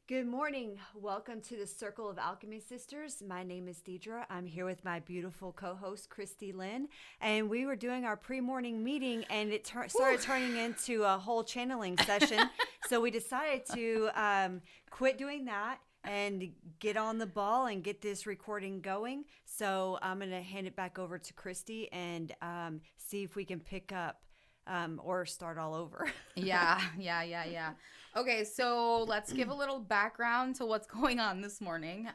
Good morning. Welcome to the Circle of Alchemy Sisters. My name is Dedra. I'm here with my beautiful co-host, Kristi Lynn. And we were doing our pre-morning meeting and it started turning into a whole channeling session. So we decided to quit doing that and get on the ball and get this recording going. So I'm going to hand it back over to Kristi and see if we can pick up or start all over. Yeah. Okay, so let's give a little background to what's going on this morning.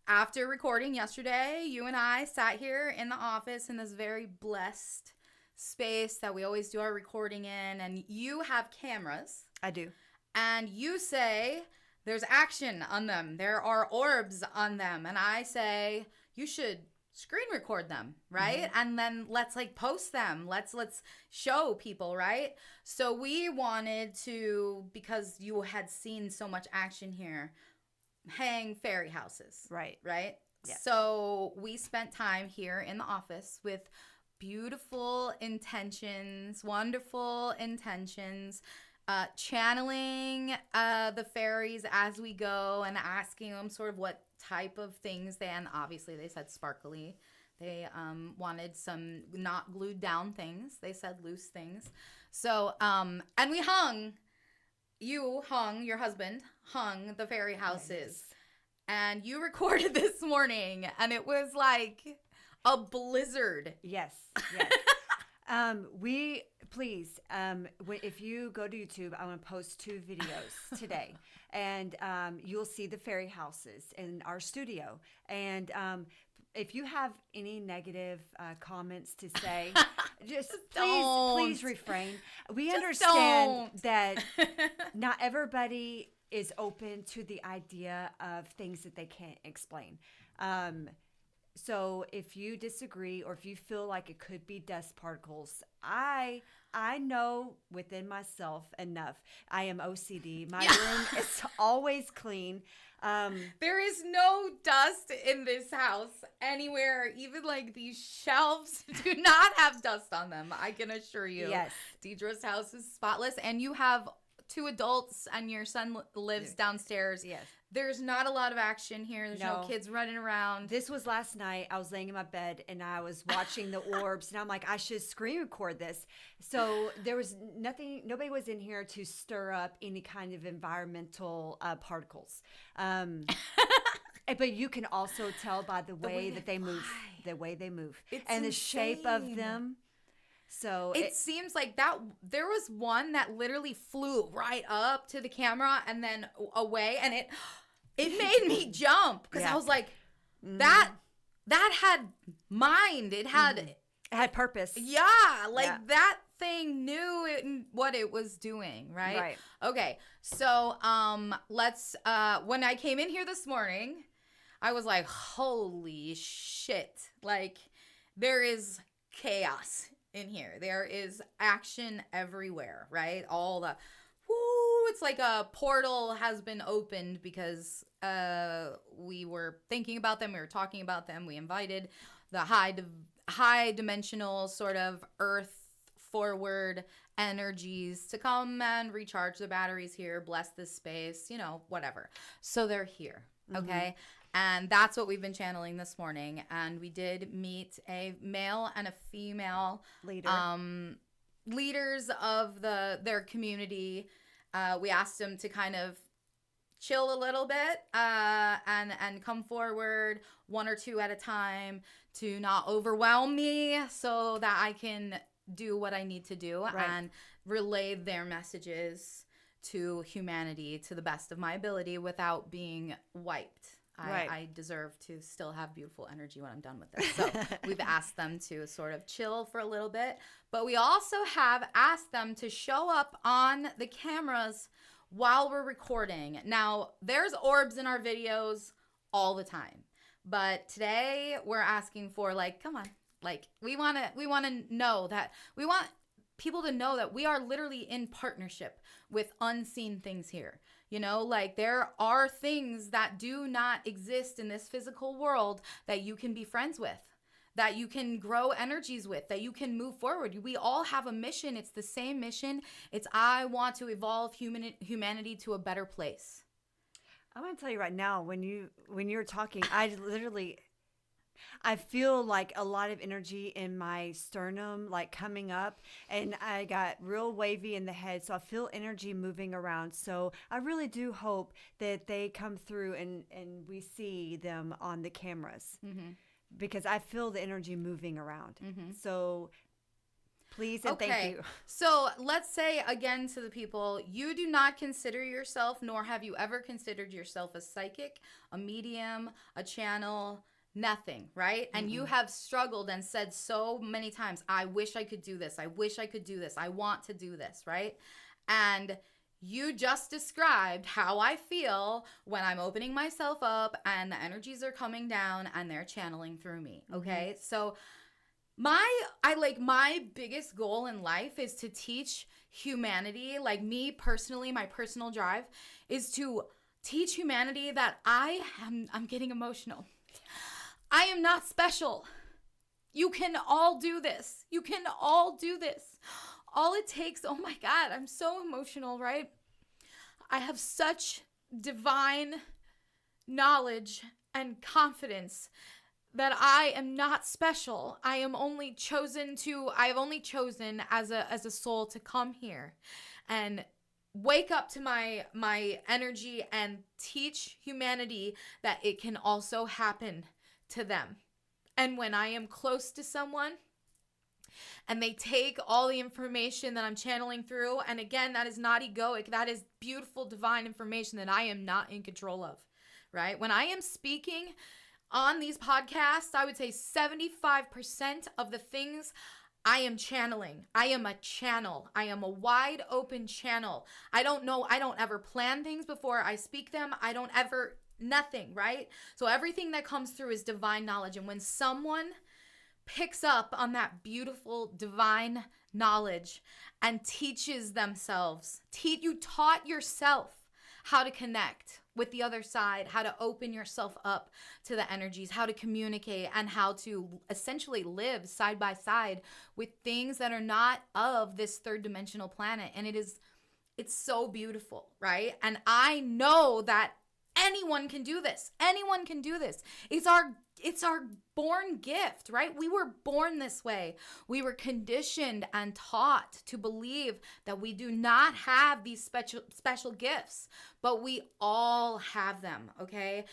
After recording yesterday, you and I sat here in the office in this very blessed space that we always do our recording in, and you have cameras. I do. And you say there's action on them. There are orbs on them. And I say you should screen record them, right? Mm-hmm. And then let's post them. Let's show people, right? So we wanted to, because you had seen so much action here, hang fairy houses. Right. Yeah. So we spent time here in the office with beautiful intentions, wonderful intentions, channeling the fairies as we go and asking them sort of what type of things and obviously they said sparkly. They wanted some not glued down things. They said loose things. So and we your husband hung the fairy houses. Nice. And you recorded this morning and it was like a blizzard. Yes. If you go to YouTube, I'm going to post 2 videos today, and you'll see the fairy houses in our studio. And if you have any negative comments to say, just please refrain. We understand that not everybody is open to the idea of things that they can't explain. So if you disagree or if you feel like it could be dust particles, I know within myself enough. I am OCD. My room is always clean. There is no dust in this house anywhere. Even these shelves do not have dust on them. I can assure you. Yes. Dedra's house is spotless, and you have 2 adults and your son lives downstairs. Yes. There's not a lot of action here. There's no kids running around. This was last night. I was laying in my bed and I was watching the orbs and I'm like, I should screen record this. So there was nobody was in here to stir up any kind of environmental particles. But you can also tell by the way that they move, It's and the insane. shape of them. So it seems like that there was one that literally flew right up to the camera and then away, and it made me jump because I was like, that had mind. It had purpose. Yeah, that thing knew what it was doing, right? Right. Okay. So let's when I came in here this morning, I was like, holy shit. There is chaos in here. There is action everywhere, right? It's like a portal has been opened because we were thinking about them, we were talking about them, we invited the high dimensional sort of earth forward energies to come and recharge the batteries here, bless this space, whatever. So they're here, okay? And that's what we've been channeling this morning. And we did meet a male and a female leaders of their community. We asked them to kind of chill a little bit and come forward 1 or 2 at a time to not overwhelm me so that I can do what I need to do and relay their messages to humanity to the best of my ability without being wiped. I deserve to still have beautiful energy when I'm done with this. So we've asked them to sort of chill for a little bit. But we also have asked them to show up on the cameras while we're recording. Now, there's orbs in our videos all the time. But today we're asking for come on. We want to know that we want people to know that we are literally in partnership with unseen things here. There are things that do not exist in this physical world that you can be friends with, that you can grow energies with, that you can move forward. We all have a mission. It's the same mission. It's I want to evolve humanity to a better place. I'm going to tell you right now, when you're talking, I feel like a lot of energy in my sternum, like coming up, and I got real wavy in the head. So I feel energy moving around. So I really do hope that they come through and we see them on the cameras because I feel the energy moving around. So please and thank you. So let's say again to the people, you do not consider yourself, nor have you ever considered yourself a psychic, a medium, a channel, nothing, right? And you have struggled and said so many times, I wish I could do this. I wish I could do this. I want to do this, right? And you just described how I feel when I'm opening myself up and the energies are coming down and they're channeling through me, okay? So my biggest goal in life is to teach humanity, like me personally, my personal drive is to teach humanity that I'm getting emotional. I am not special. You can all do this. You can all do this. All it takes, oh my God, I'm so emotional, right? I have such divine knowledge and confidence that I am not special. I have only chosen as a soul to come here and wake up to my energy and teach humanity that it can also happen to them. And when I am close to someone and they take all the information that I'm channeling through, and again, that is not egoic, that is beautiful divine information that I am not in control of, right? When I am speaking on these podcasts, I would say 75% of the things I am channeling. I am a channel. I am a wide open channel. I don't ever plan things before I speak them. Nothing, right? So everything that comes through is divine knowledge. And when someone picks up on that beautiful divine knowledge and teaches themselves, you taught yourself how to connect with the other side, how to open yourself up to the energies, how to communicate, and how to essentially live side by side with things that are not of this third dimensional planet. And it's so beautiful, right? And I know that anyone can do this. Anyone can do this. It's our born gift, right? We were born this way. We were conditioned and taught to believe that we do not have these special gifts, but we all have them, okay?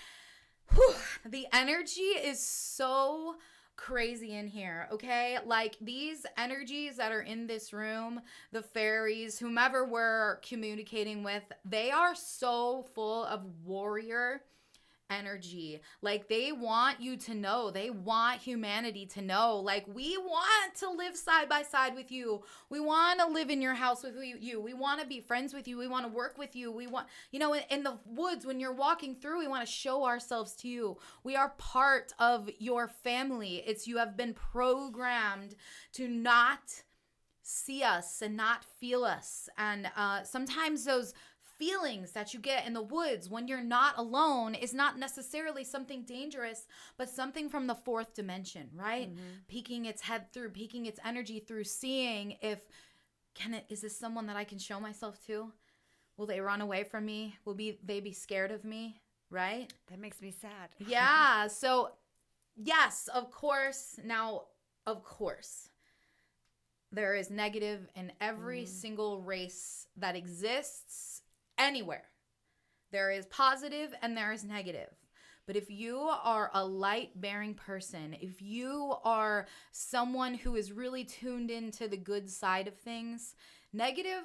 Whew. The energy is so crazy in here, okay? Like these energies that are in this room, the fairies, whomever we're communicating with, they are so full of warrior energy. Like they want you to know, they want humanity to know, like we want to live side by side with you. We want to live in your house with you. We want to be friends with you. We want to work with you. We want, in the woods when you're walking through, we want to show ourselves to you. We are part of your family. You have been programmed to not see us and not feel us. And sometimes those feelings that you get in the woods when you're not alone is not necessarily something dangerous, but something from the fourth dimension, right? Peeking its head through, peeking its energy through, seeing is this someone that I can show myself to? Will they run away from me? Will they be scared of me, right? That makes me sad. Yeah. So yes, of course. Now, of course, there is negative in every single race that exists anywhere. There is positive and there is negative. But if you are a light-bearing person, if you are someone who is really tuned into the good side of things, negative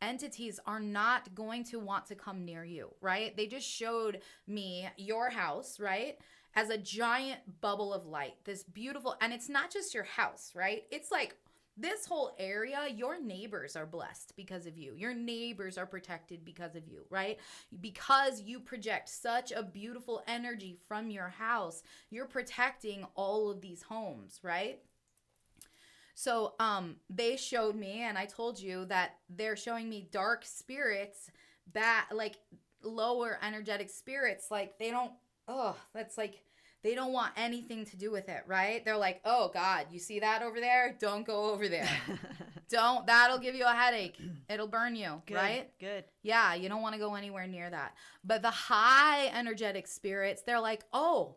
entities are not going to want to come near you, right? They just showed me your house, right, as a giant bubble of light. This beautiful, and it's not just your house, right? It's like this whole area, your neighbors are blessed because of you. Your neighbors are protected because of you, right? Because you project such a beautiful energy from your house, you're protecting all of these homes, right? So they showed me, and I told you that they're showing me dark spirits, like lower energetic spirits, like they don't want anything to do with it, right? They're like, oh God, you see that over there? Don't go over there. Don't. That'll give you a headache. It'll burn you, Good, right? Good. Yeah, you don't want to go anywhere near that. But the high energetic spirits, they're like, oh,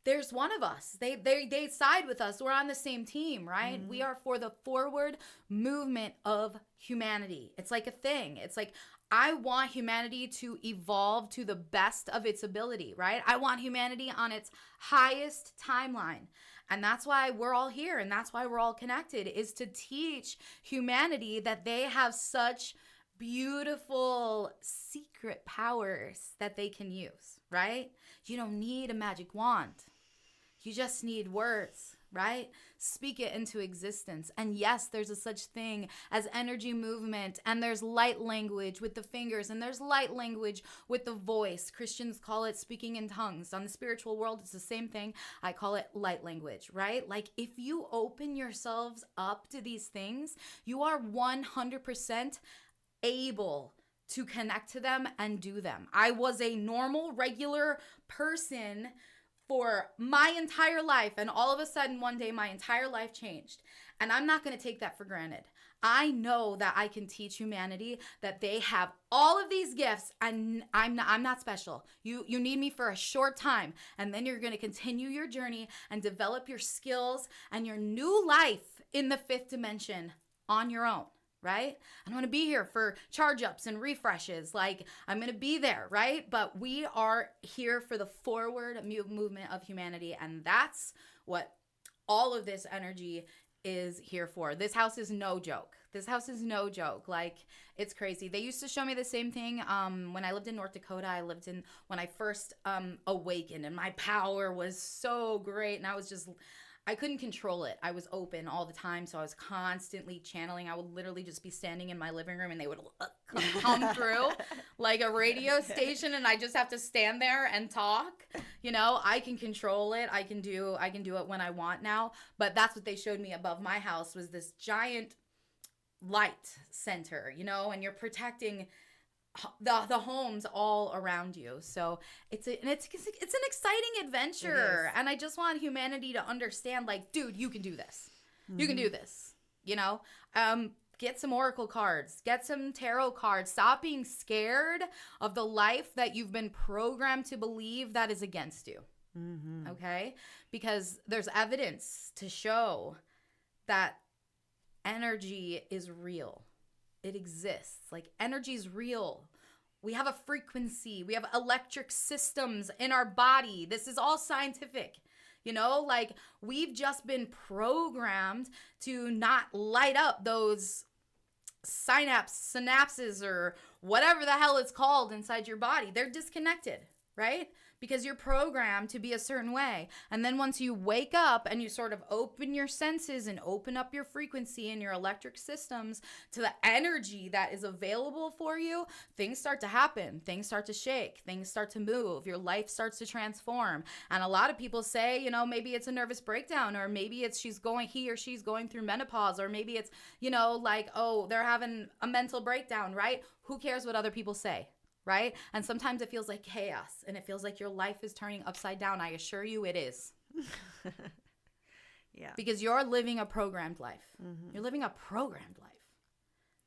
there's one of us. They side with us. We're on the same team, right? We are for the forward movement of humanity. It's like a thing. It's like, I want humanity to evolve to the best of its ability, right? I want humanity on its highest timeline. And that's why we're all here, and that's why we're all connected, is to teach humanity that they have such beautiful secret powers that they can use, right? You don't need a magic wand. You just need words, right? Speak it into existence. And yes, there's a such thing as energy movement, and there's light language with the fingers, and there's light language with the voice. Christians call it speaking in tongues. On the spiritual world, it's the same thing. I call it light language, right? Like, if you open yourselves up to these things, you are 100% able to connect to them and do them. I was a normal, regular person for my entire life, and all of a sudden one day my entire life changed, and I'm not going to take that for granted. I know that I can teach humanity that they have all of these gifts, and I'm not special. You need me for a short time, and then you're going to continue your journey and develop your skills and your new life in the fifth dimension on your own. Right? I'm going to be here for charge ups and refreshes. Like, I'm going to be there, right? But we are here for the forward movement of humanity. And that's what all of this energy is here for. This house is no joke. This house is no joke. Like, it's crazy. They used to show me the same thing when I lived in North Dakota. When I first awakened, and my power was so great. And I couldn't control it. I was open all the time, so I was constantly channeling. I would literally just be standing in my living room, and they would come through like a radio station, and I just have to stand there and talk. You know, I can control it. I can do it when I want now. But that's what they showed me above my house, was this giant light center, you know, and you're protecting the homes all around you. So it's an exciting adventure, and I just want humanity to understand, like, dude, you can do this. You can do this, you know. Get some oracle cards, get some tarot cards. Stop being scared of the life that you've been programmed to believe that is against you. Okay, because there's evidence to show that energy is real. It exists. Like, energy is real. We have a frequency. We have electric systems in our body. This is all scientific. You know, like, we've just been programmed to not light up those synapses or whatever the hell it's called inside your body. They're disconnected, right? Because you're programmed to be a certain way. And then once you wake up and you sort of open your senses and open up your frequency and your electric systems to the energy that is available for you, things start to happen. Things start to shake. Things start to move. Your life starts to transform. And a lot of people say, you know, maybe it's a nervous breakdown, or maybe it's he or she's going through menopause, or maybe it's, you know, like, oh, they're having a mental breakdown, right? Who cares what other people say? Right? And sometimes it feels like chaos, and it feels like your life is turning upside down. I assure you it is. Yeah. Because you're living a programmed life. You're living a programmed life.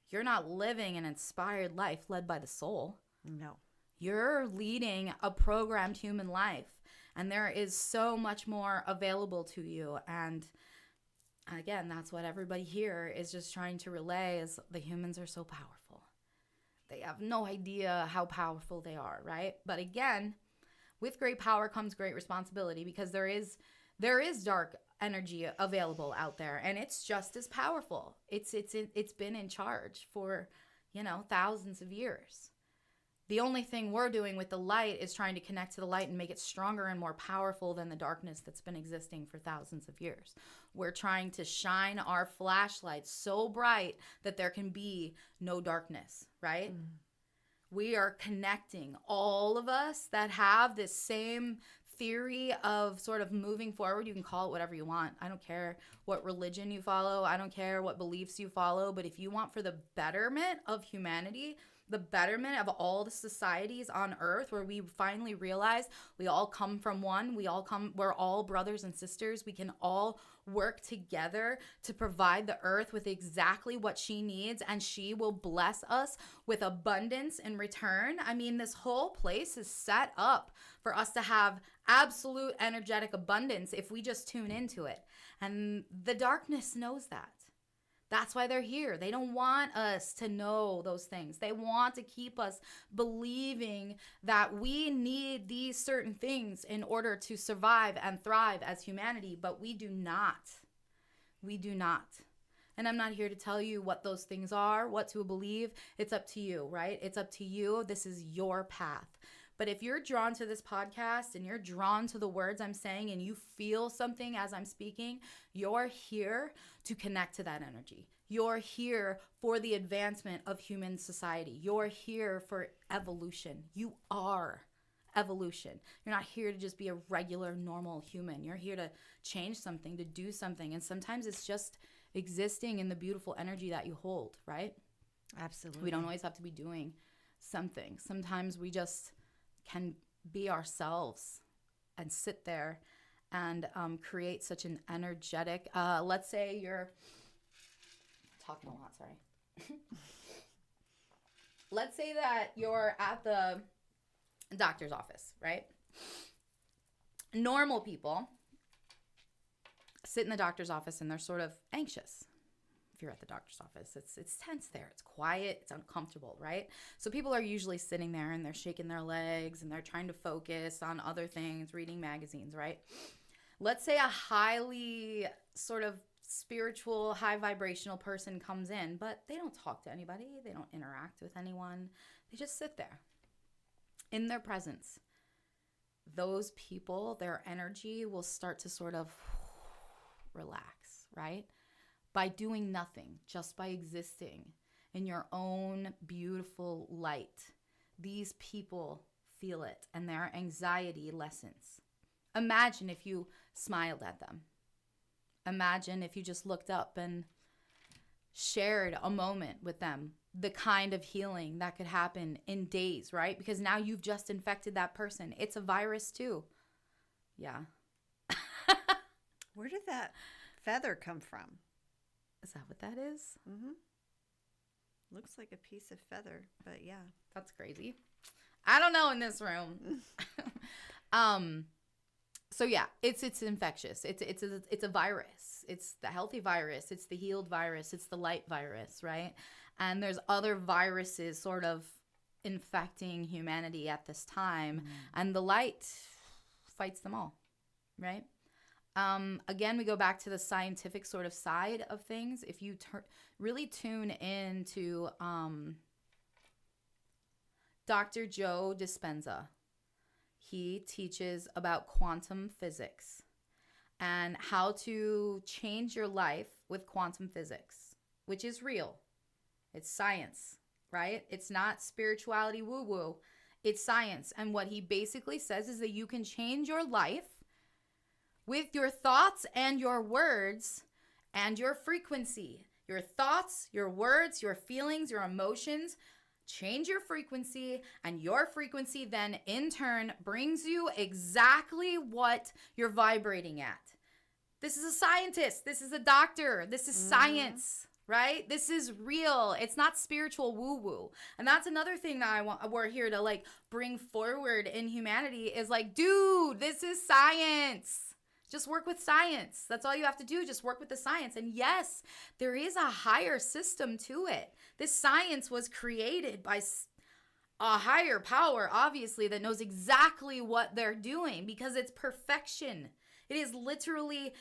You're not living an inspired life led by the soul. No. You're leading a programmed human life, and there is so much more available to you. And again, that's what everybody here is just trying to relay, is the humans are so powerful. They have no idea how powerful they are, right? But again, with great power comes great responsibility, because there is dark energy available out there, and it's just as powerful. It's been in charge for, you know, thousands of years. The only thing we're doing with the light is trying to connect to the light and make it stronger and more powerful than the darkness that's been existing for thousands of years. We're trying to shine our flashlight so bright that there can be no darkness, right? We are connecting, all of us that have this same theory of sort of moving forward. You can call it whatever you want. I don't care what religion you follow. I don't care what beliefs you follow. But if you want for the betterment of humanity, the betterment of all the societies on earth, where we finally realize we all come from one, we're all brothers and sisters. We can all work together to provide the earth with exactly what she needs, and she will bless us with abundance in return. I mean, this whole place is set up for us to have absolute energetic abundance if we just tune into it. And the darkness knows that. That's why they're here. They don't want us to know those things. They want to keep us believing that we need these certain things in order to survive and thrive as humanity, but we do not. We do not. And I'm not here to tell you what those things are, what to believe. It's up to you, right? It's up to you. This is your path. But if you're drawn to this podcast and you're drawn to the words I'm saying and you feel something as I'm speaking, you're here to connect to that energy. You're here for the advancement of human society. You're here for evolution. You are evolution. You're not here to just be a regular, normal human. You're here to change something, to do something. And sometimes it's just existing in the beautiful energy that you hold, right? Absolutely. We don't always have to be doing something. Sometimes we just can be ourselves and sit there and create such an energetic, let's say you're talking a lot, sorry. Let's say that you're at the doctor's office, right? Normal people sit in the doctor's office and they're sort of anxious. If you're at the doctor's office, it's tense there. It's quiet. It's uncomfortable, right? So people are usually sitting there and they're shaking their legs and they're trying to focus on other things, reading magazines, right? Let's say a highly sort of spiritual, high vibrational person comes in, but they don't talk to anybody. They don't interact with anyone. They just sit there in their presence. Those people, their energy will start to sort of relax, right? By doing nothing, just by existing in your own beautiful light. These people feel it and their anxiety lessens. Imagine if you smiled at them. Imagine if you just looked up and shared a moment with them, the kind of healing that could happen in days, right? Because now you've just infected that person. It's a virus too. Yeah. Where did that feather come from? Is that what that is? Mm-hmm. Looks like a piece of feather, but yeah. That's crazy. I don't know in this room. So yeah, it's infectious. It's a virus. It's the healthy virus. It's the healed virus. It's the light virus, right? And there's other viruses sort of infecting humanity at this time, and the light fights them all, right? Again, we go back to the scientific sort of side of things. If you really tune into Dr. Joe Dispenza, he teaches about quantum physics and how to change your life with quantum physics, which is real. It's science, right? It's not spirituality woo-woo. It's science. And what he basically says is that you can change your life with your thoughts and your words and your frequency. Your thoughts, your words, your feelings, your emotions. Change your frequency, and your frequency then in turn brings you exactly what you're vibrating at. This is a scientist. This is a doctor. This is science, right? This is real. It's not spiritual woo-woo. And that's another thing that we're here to like bring forward in humanity is like, dude, this is science. Just work with science. That's all you have to do. Just work with the science. And yes, there is a higher system to it. This science was created by a higher power, obviously, that knows exactly what they're doing because it's perfection. It is literally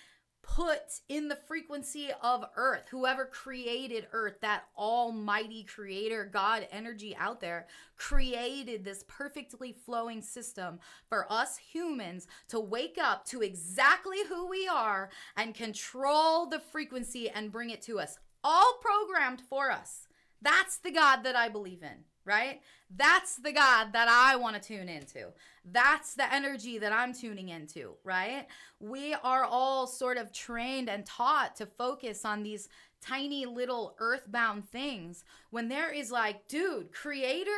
put in the frequency of Earth. Whoever created Earth, that almighty creator, God energy out there, created this perfectly flowing system for us humans to wake up to exactly who we are and control the frequency and bring it to us. All programmed for us. That's the God that I believe in, right? That's the God that I want to tune into. That's the energy that I'm tuning into, right? We are all sort of trained and taught to focus on these tiny little earthbound things, when there is like, dude, creator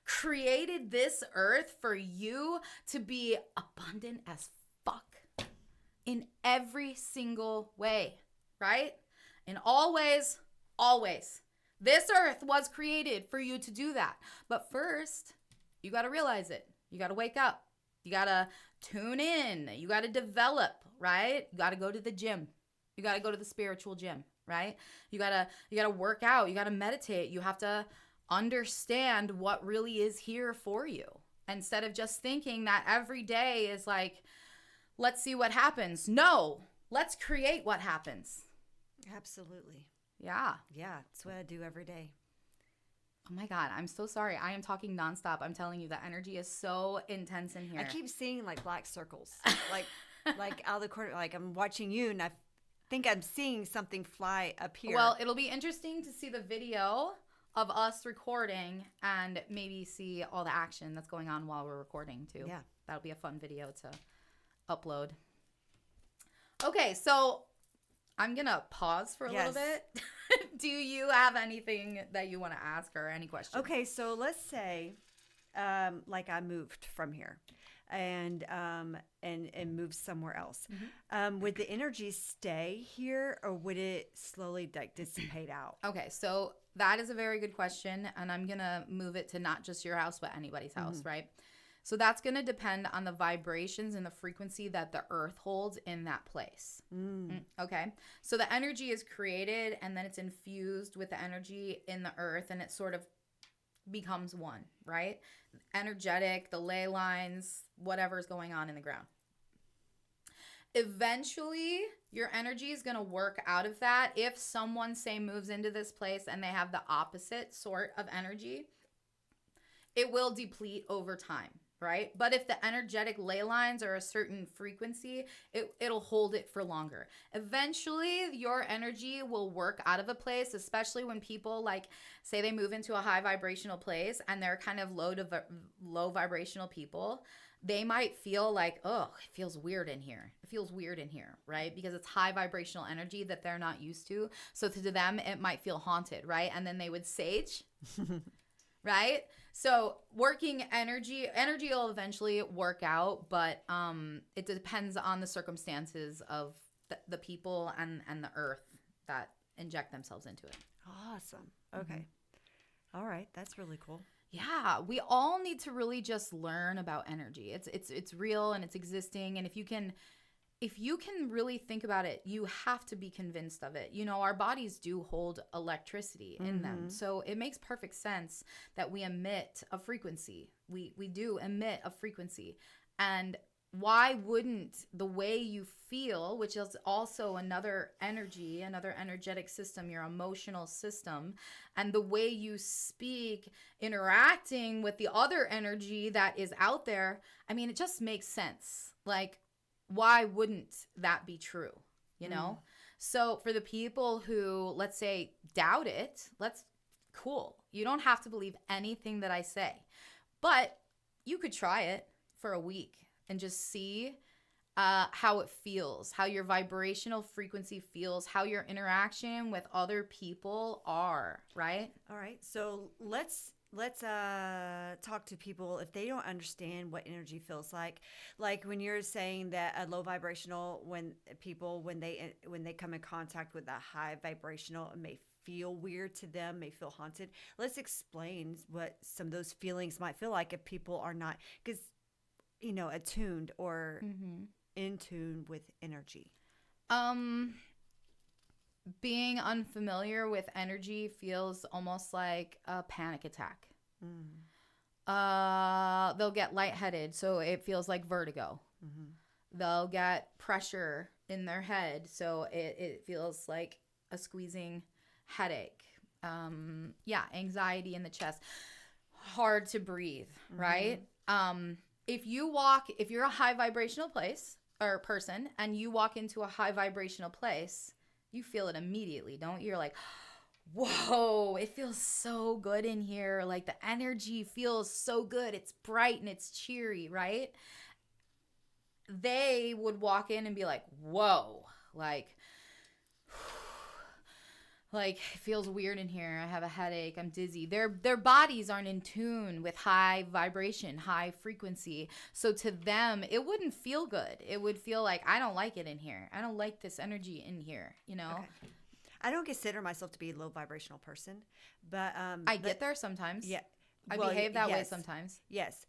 created this earth for you to be abundant as fuck in every single way, right? In all ways, always. This earth was created for you to do that. But first, you got to realize it. You got to wake up. You got to tune in. You got to develop, right? You got to go to the gym. You got to go to the spiritual gym, right? You got to work out. You got to meditate. You have to understand what really is here for you, instead of just thinking that every day is like, let's see what happens. No, let's create what happens. Absolutely. Yeah. Yeah, that's what I do every day. Oh my God, I'm so sorry. I am talking nonstop. I'm telling you, the energy is so intense in here. I keep seeing like black circles, like out of the corner. Like I'm watching you, and I think I'm seeing something fly up here. Well, it'll be interesting to see the video of us recording and maybe see all the action that's going on while we're recording too. Yeah, that'll be a fun video to upload. Okay, so I'm gonna pause for a little bit. Do you have anything that you want to ask or any questions? Okay, so let's say, like I moved from here, and moved somewhere else. Mm-hmm. Would the energy stay here, or would it slowly like dissipate out? Okay, so that is a very good question, and I'm gonna move it to not just your house, but anybody's house, mm-hmm. right? So that's going to depend on the vibrations and the frequency that the earth holds in that place. Okay. So the energy is created, and then it's infused with the energy in the earth, and it sort of becomes one, right? Energetic, the ley lines, whatever's going on in the ground. Eventually, your energy is going to work out of that. If someone, say, moves into this place and they have the opposite sort of energy, it will deplete over time. Right? But if the energetic ley lines are a certain frequency, it'll hold it for longer. Eventually, your energy will work out of a place, especially when people like, say they move into a high vibrational place and they're kind of low vibrational people. They might feel like, oh, it feels weird in here. It feels weird in here, right? Because it's high vibrational energy that they're not used to. So to them, it might feel haunted, right? And then they would sage, right? So working energy will eventually work out, but it depends on the circumstances of the people and the earth that inject themselves into it. Awesome. Okay. Mm-hmm. All right. That's really cool. Yeah, we all need to really just learn about energy. It's real and it's existing, and if you can really think about it, you have to be convinced of it. You know, our bodies do hold electricity in them. So it makes perfect sense that we emit a frequency. We do emit a frequency. And why wouldn't the way you feel, which is also another energy, another energetic system, your emotional system, and the way you speak, interacting with the other energy that is out there, I mean, it just makes sense. Like, why wouldn't that be true? You know? So for the people who, let's say, doubt it, cool. You don't have to believe anything that I say, but you could try it for a week and just see how it feels, how your vibrational frequency feels, how your interaction with other people are, right? All right. So let's talk to people if they don't understand what energy feels like when you're saying that a low vibrational, when they come in contact with a high vibrational, it may feel weird to them, may feel haunted. Let's explain what some of those feelings might feel like if people are not, because attuned or in tune with energy. Being unfamiliar with energy feels almost like a panic attack. They'll get lightheaded, so it feels like vertigo. They'll get pressure in their head, so it feels like a squeezing headache. Anxiety in the chest, hard to breathe, right? If you're a high vibrational place or person and you walk into a high vibrational place, you feel it immediately, don't you? You're like, whoa, it feels so good in here. Like the energy feels so good. It's bright and it's cheery, right? They would walk in and be like, whoa, like like, it feels weird in here. I have a headache. I'm dizzy. Their bodies aren't in tune with high vibration, high frequency. So to them, it wouldn't feel good. It would feel like, I don't like it in here. I don't like this energy in here, you know? Okay. I don't consider myself to be a low vibrational person, but I get there sometimes. Yeah. I Well, behave that way yes. sometimes. Yes.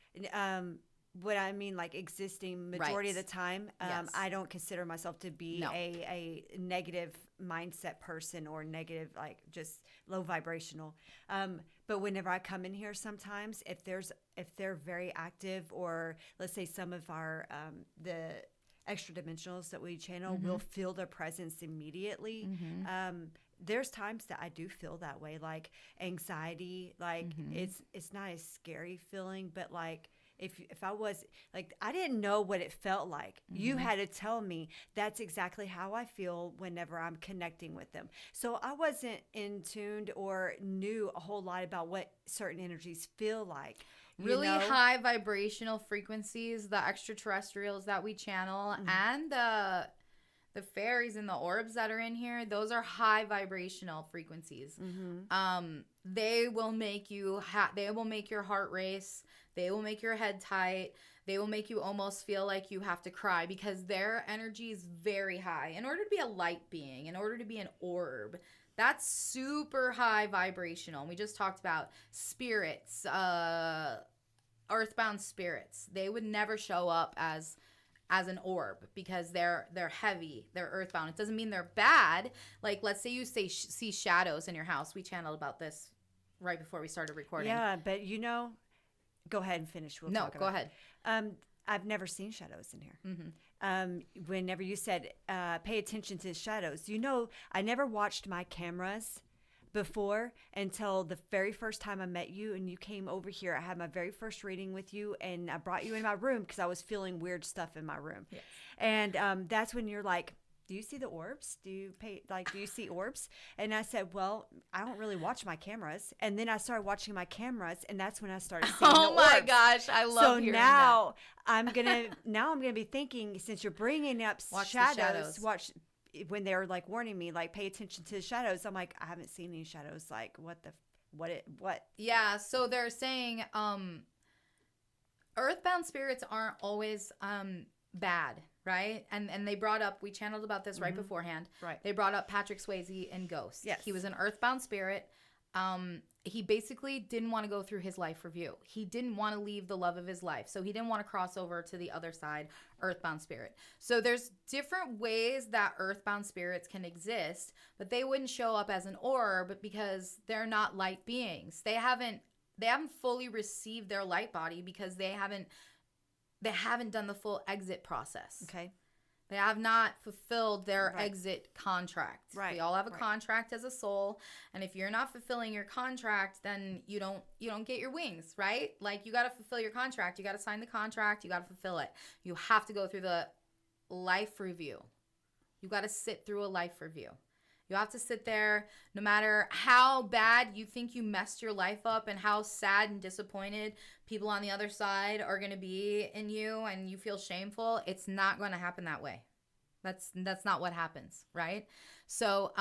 What I mean, like existing majority Right. of the time, Yes. I don't consider myself to be No. a negative mindset person or negative, like just low vibrational. But whenever I come in here, sometimes if they're very active, or let's say some of our the extra dimensionals that we channel, will feel their presence immediately. There's times that I do feel that way, like anxiety, like it's not a scary feeling, but like if I was like, I didn't know what it felt like. You had to tell me that's exactly how I feel whenever I'm connecting with them. So I wasn't in tuned or knew a whole lot about what certain energies feel like. Really high vibrational frequencies, the extraterrestrials that we channel, and the fairies and the orbs that are in here, those are high vibrational frequencies. They will make you they will make your heart race. They will make your head tight. They will make you almost feel like you have to cry, because their energy is very high. In order to be a light being, in order to be an orb, that's super high vibrational. And we just talked about spirits, earthbound spirits. They would never show up as an orb, because they're heavy, they're earthbound. It doesn't mean they're bad. Like, let's say you see shadows in your house. We channeled about this right before we started recording. Yeah, but go ahead and finish. We'll talk about ahead. I've never seen shadows in here. Whenever you said pay attention to shadows, I never watched my cameras before until the very first time I met you, and you came over here. I had my very first reading with you, and I brought you in my room because I was feeling weird stuff in my room. Yes. And that's when you're like, do you see the orbs? Do you see orbs? And I said, well, I don't really watch my cameras. And then I started watching my cameras, and that's when I started seeing the orbs. Oh my gosh, I love hearing that. So that. now I'm gonna be thinking, since you're bringing up Watch shadows, watch when they're like warning me, like, pay attention to the shadows. I'm like, I haven't seen any shadows. Like, what? Yeah, so they're saying earthbound spirits aren't always bad, right? And they brought up, we channeled about this right beforehand. Right. They brought up Patrick Swayze in Ghost. Yes. He was an earthbound spirit. He basically didn't want to go through his life review. He didn't want to leave the love of his life. So he didn't want to cross over to the other side, earthbound spirit. So there's different ways that earthbound spirits can exist, but they wouldn't show up as an orb because they're not light beings. They haven't fully received their light body because they haven't done the full exit process. Okay. They have not fulfilled their exit contract. Right. We all have a contract as a soul, and if you're not fulfilling your contract, then you don't get your wings, right? Like, you got to fulfill your contract. You got to sign the contract. You got to fulfill it. You have to go through the life review. You got to sit through a life review. You have to sit there, no matter how bad you think you messed your life up and how sad and disappointed people on the other side are going to be in you, and you feel shameful. It's not going to happen that way. That's not what happens, right? So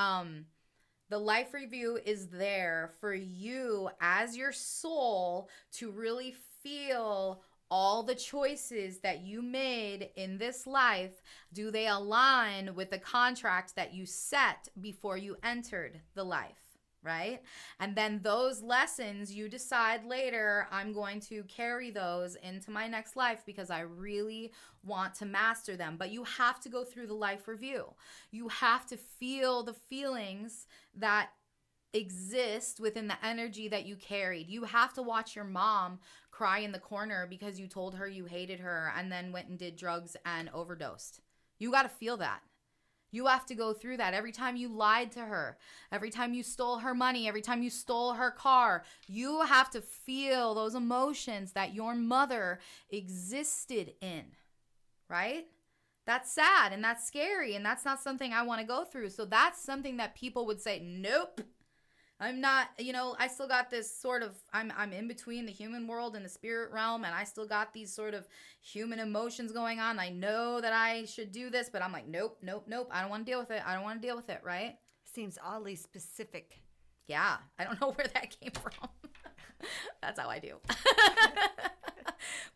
the life review is there for you as your soul to really feel all the choices that you made in this life. Do they align with the contract that you set before you entered the life, right? And then those lessons, you decide later, I'm going to carry those into my next life because I really want to master them. But you have to go through the life review. You have to feel the feelings that exist within the energy that you carried. You have to watch your mom cry in the corner because you told her you hated her and then went and did drugs and overdosed. You got to feel that. You have to go through that. Every time you lied to her, every time you stole her money, every time you stole her car, you have to feel those emotions that your mother existed in, right? That's sad and that's scary, and that's not something I want to go through. So that's something that people would say, nope. I'm not, I still got this sort of, I'm in between the human world and the spirit realm, and I still got these sort of human emotions going on. I know that I should do this, but I'm like, nope. I don't want to deal with it. I don't want to deal with it, right? seems oddly specific. Yeah, I don't know where that came from. That's how I do.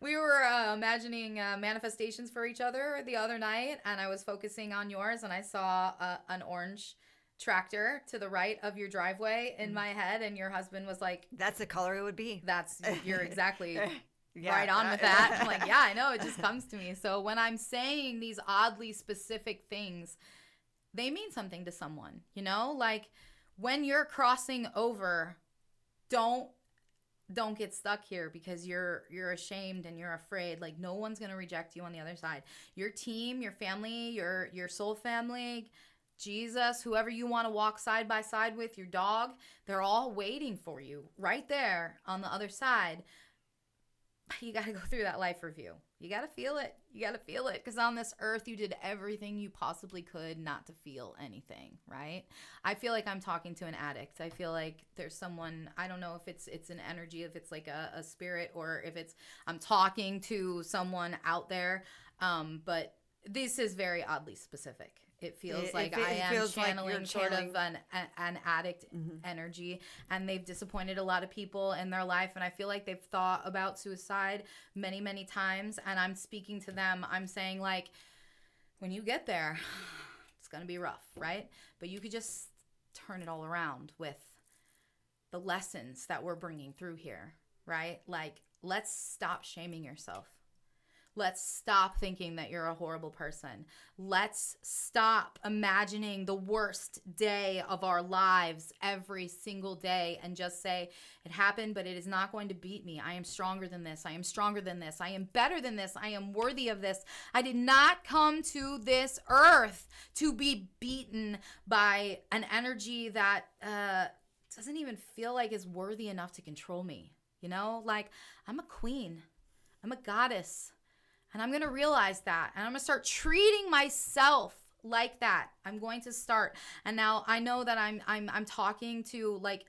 We were imagining manifestations for each other the other night, and I was focusing on yours, and I saw an orange tractor to the right of your driveway in my head, and your husband was like, That's the color it would be. you're exactly Yeah, right on with that. I'm like, yeah, I know, it just comes to me. So when I'm saying these oddly specific things, they mean something to someone, you know? Like when you're crossing over, don't get stuck here because you're ashamed and you're afraid. Like no one's going to reject you on the other side. Your team, your family, your soul family, Jesus, whoever you want to walk side by side with, your dog, they're all waiting for you right there on the other side. You got to go through that life review. You got to feel it. You got to feel it. Because on this earth, you did everything you possibly could not to feel anything, right? I feel like I'm talking to an addict. I feel like there's someone, I don't know if it's an energy, if it's like a spirit, or if it's, I'm talking to someone out there. But this is very oddly specific. It feels like I am channeling sort of an addict energy, and they've disappointed a lot of people in their life, and I feel like they've thought about suicide many, many times, and I'm speaking to them. I'm saying, like, when you get there, it's going to be rough, right? But you could just turn it all around with the lessons that we're bringing through here, right? Like, let's stop shaming yourself. Let's stop thinking that you're a horrible person. Let's stop imagining the worst day of our lives every single day and just say, it happened, but it is not going to beat me. I am stronger than this. I am stronger than this. I am better than this. I am worthy of this. I did not come to this earth to be beaten by an energy that doesn't even feel like is worthy enough to control me. You know, like I'm a queen. I'm a goddess. And I'm going to realize that. And I'm going to start treating myself like that. I'm going to start. And now I know that I'm talking to, like,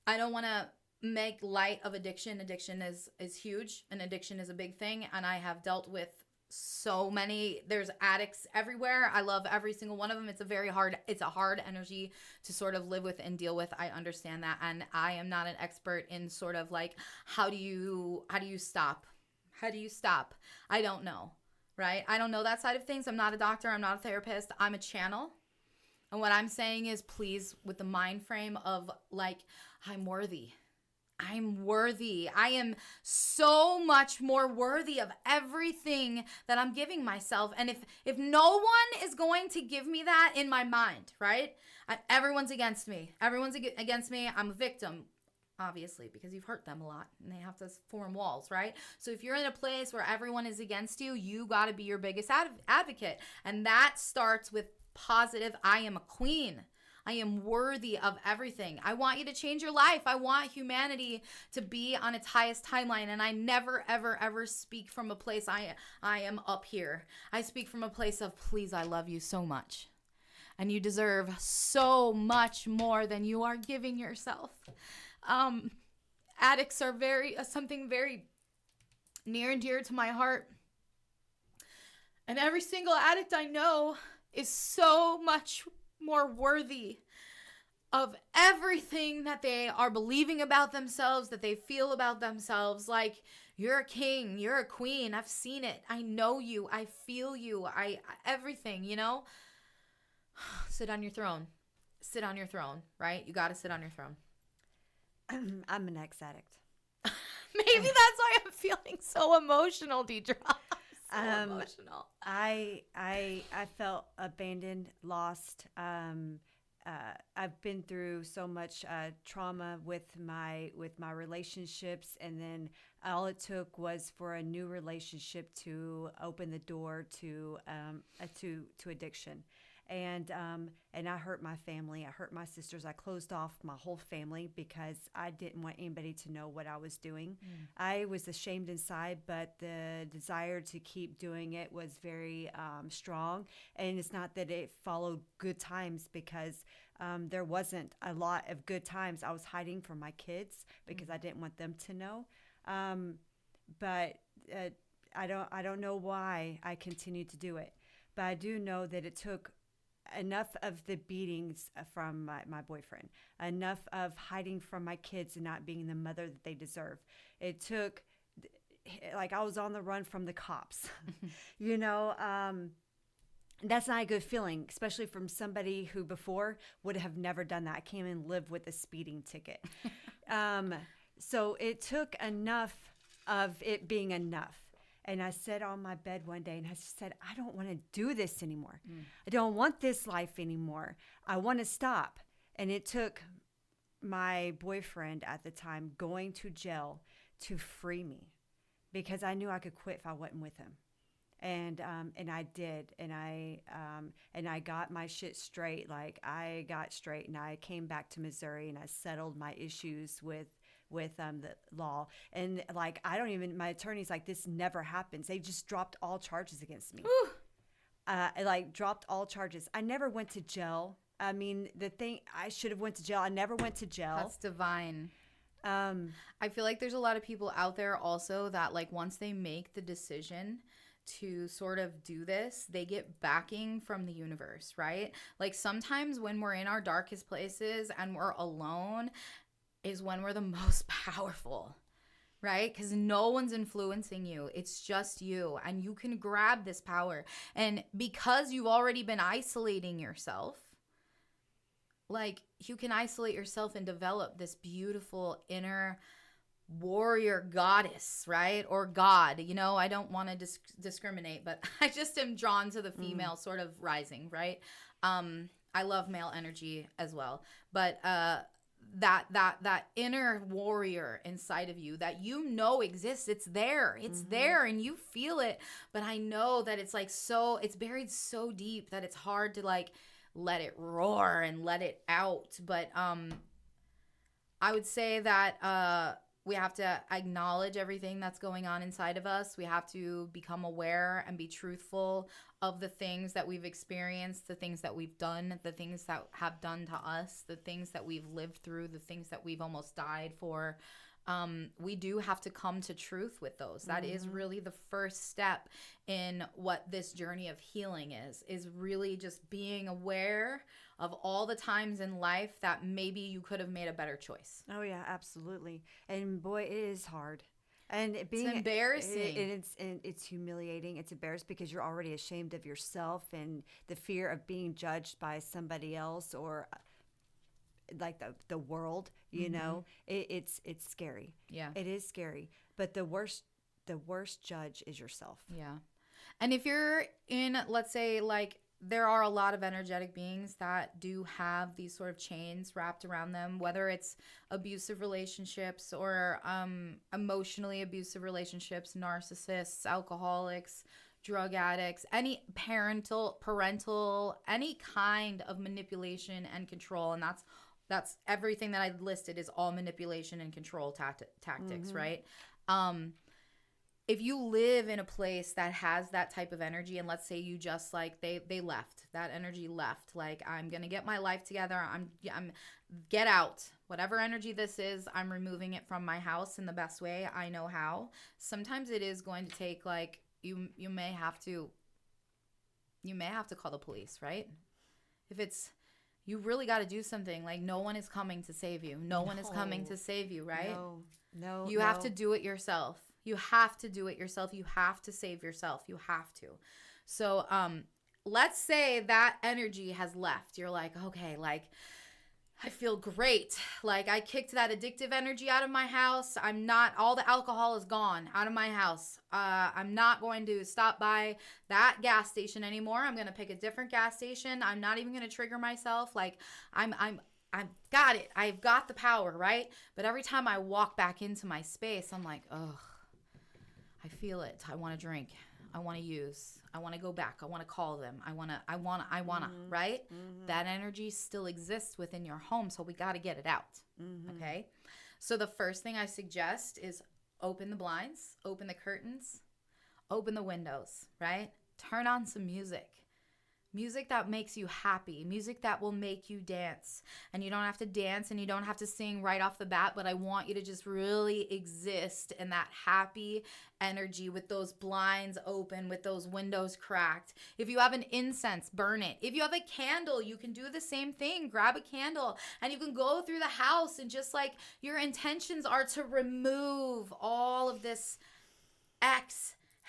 I don't want to make light of addiction. Addiction is huge, and addiction is a big thing. And I have dealt with so many. There's addicts everywhere. I love every single one of them. It's a hard energy to sort of live with and deal with. I understand that. And I am not an expert in sort of like, how do you stop? How do you stop? I don't know, right? I don't know that side of things. I'm not a doctor. I'm not a therapist. I'm a channel. And what I'm saying is, please, with the mind frame of like, I'm worthy. I'm worthy. I am so much more worthy of everything that I'm giving myself. And if no one is going to give me that in my mind, right? Everyone's against me. Everyone's against me. I'm a victim. Obviously, because you've hurt them a lot and they have to form walls, right? So if you're in a place where everyone is against you, you got to be your biggest advocate. And that starts with positive, I am a queen. I am worthy of everything. I want you to change your life. I want humanity to be on its highest timeline. And I never, ever, ever speak from a place I am up here. I speak from a place of, please, I love you so much. And you deserve so much more than you are giving yourself. Addicts are something very near and dear to my heart. And every single addict I know is so much more worthy of everything that they are believing about themselves, that they feel about themselves. Like, you're a king, you're a queen. I've seen it. I know you. I feel you. Everything, you know? Sit on your throne. Sit on your throne, right? You got to sit on your throne. I'm an ex-addict. Maybe that's why I'm feeling so emotional, Dedra. Emotional. I felt abandoned, lost. I've been through so much trauma with my relationships, and then all it took was for a new relationship to open the door to addiction. And I hurt my family. I hurt my sisters. I closed off my whole family because I didn't want anybody to know what I was doing. I was ashamed inside, but the desire to keep doing it was very strong. And it's not that it followed good times, because there wasn't a lot of good times. I was hiding from my kids because I didn't want them to know. But I don't know why I continued to do it. But I do know that it took enough of the beatings from my boyfriend, enough of hiding from my kids and not being the mother that they deserve. It took, like, I was on the run from the cops, you know. That's not a good feeling, especially from somebody who before would have never done that. I came and lived with a speeding ticket. So it took enough of it being enough. And I sat on my bed one day and I said, I don't want to do this anymore. I don't want this life anymore. I want to stop. And it took my boyfriend at the time going to jail to free me, because I knew I could quit if I wasn't with him. And I did, and I got my shit straight. Like, I got straight, and I came back to Missouri, and I settled my issues with the law. And like, I don't even, my attorney's like, this never happens. They just dropped all charges against me. Like, dropped all charges. I never went to jail. I mean, I should have went to jail. I never went to jail. That's divine. I feel like there's a lot of people out there also that, like, once they make the decision to sort of do this, they get backing from the universe, right? Like, sometimes when we're in our darkest places and we're alone is when we're the most powerful, right? Because no one's influencing you. It's just you, and you can grab this power. And because you've already been isolating yourself, like, you can isolate yourself and develop this beautiful inner warrior goddess, right? Or God, you know. I don't want to discriminate, but I just am drawn to the female sort of rising, right? I love male energy as well, but that inner warrior inside of you that you know exists, it's there, there, and you feel it. But I know that it's like, so it's buried so deep that it's hard to, like, let it roar and let it out. But I would say that we have to acknowledge everything that's going on inside of us. We have to become aware and be truthful of the things that we've experienced, the things that we've done, the things that have done to us, the things that we've lived through, the things that we've almost died for. We do have to come to truth with those. That is really the first step in what this journey of healing is really just being aware of all the times in life that maybe you could have made a better choice. Oh yeah, absolutely. And boy, it is hard. And it's embarrassing. It's humiliating. It's embarrassing because you're already ashamed of yourself, and the fear of being judged by somebody else, or like the world, you know. It's scary. Yeah, it is scary. But the worst judge is yourself. Yeah. And if you're in, let's say, like, there are a lot of energetic beings that do have these sort of chains wrapped around them, whether it's abusive relationships or emotionally abusive relationships, narcissists, alcoholics, drug addicts, any parental, any kind of manipulation and control. And that's everything that I listed is all manipulation and control tactics, right? If you live in a place that has that type of energy, and let's say you just, like, they left, that energy left, like, I'm gonna get my life together, I'm get out, whatever energy this is, I'm removing it from my house in the best way I know how. Sometimes it is going to take, like, you may have to call the police, right? If it's, you really got to do something, like, no one is coming to save you. No one is coming to save you, right? No. You have to do it yourself. You have to do it yourself. You have to save yourself. You have to. So let's say that energy has left. You're like, okay, like, I feel great. Like, I kicked that addictive energy out of my house. All the alcohol is gone out of my house. I'm not going to stop by that gas station anymore. I'm going to pick a different gas station. I'm not even going to trigger myself. Like, I've got it. I've got the power, right? But every time I walk back into my space, I'm like, ugh. I feel it. I want to drink. I want to use. I want to go back. I want to call them. I want to, right? That energy still exists within your home, so we got to get it out, okay? So the first thing I suggest is open the blinds, open the curtains, open the windows, right? Turn on some music. Music that makes you happy, music that will make you dance. And you don't have to dance and you don't have to sing right off the bat, but I want you to just really exist in that happy energy with those blinds open, with those windows cracked. If you have an incense, burn it. If you have a candle, you can do the same thing. Grab a candle and you can go through the house, and just like your intentions are to remove all of this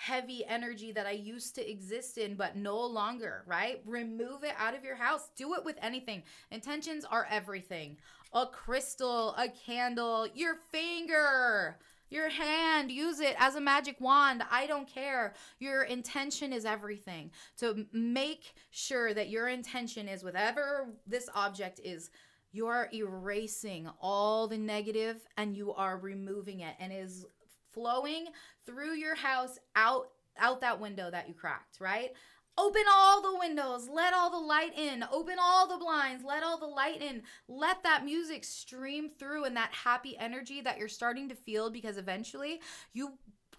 heavy energy that I used to exist in, but no longer, right? Remove it out of your house. Do it with anything. Intentions are everything. A crystal, a candle, your finger, your hand, use it as a magic wand. I don't care. Your intention is everything. So make sure that your intention is, whatever this object is, you are erasing all the negative and you are removing it, and is flowing through your house out that window that you cracked, right? Open all the windows, let all the light in. Open all the blinds, let all the light in. Let that music stream through, and that happy energy that you're starting to feel, because eventually you